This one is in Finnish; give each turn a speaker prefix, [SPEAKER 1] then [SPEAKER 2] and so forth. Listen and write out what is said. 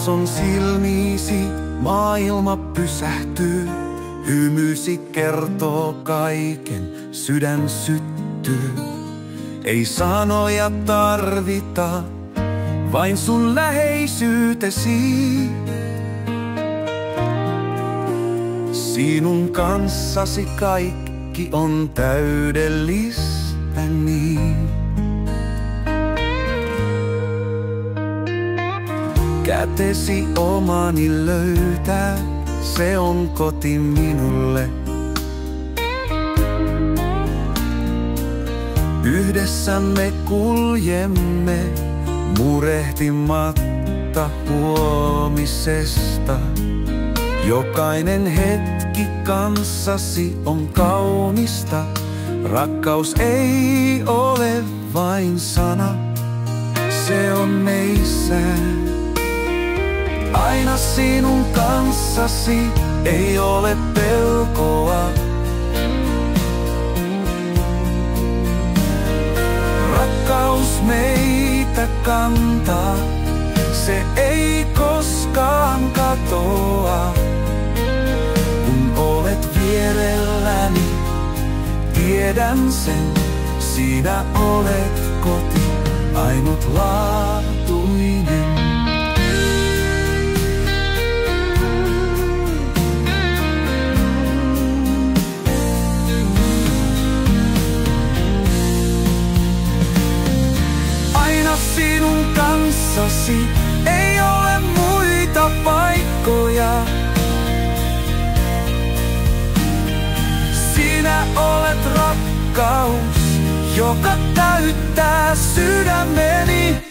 [SPEAKER 1] katson silmiisi, maailma pysähtyy. Hymysi kertoo kaiken, sydän syttyy. Ei sanoja tarvita, vain sun läheisyytesi. Sinun kanssasi kaikki on täydellistä niin. Kätesi omani löytää, se on koti minulle. Yhdessä me kuljemme, murehtimatta huomisesta. Jokainen hetki kanssasi on kaunista. Rakkaus ei ole vain sana, se on meissä. Aina sinun kanssasi ei ole pelkoa. Rakkaus meitä kantaa, se ei koskaan katoa. Kun olet vierelläni, tiedän sen, sinä olet koti ainutlaatuinen. Sinun kanssasi ei ole muita paikkoja. Sinä olet rakkaus, joka täyttää sydämeni.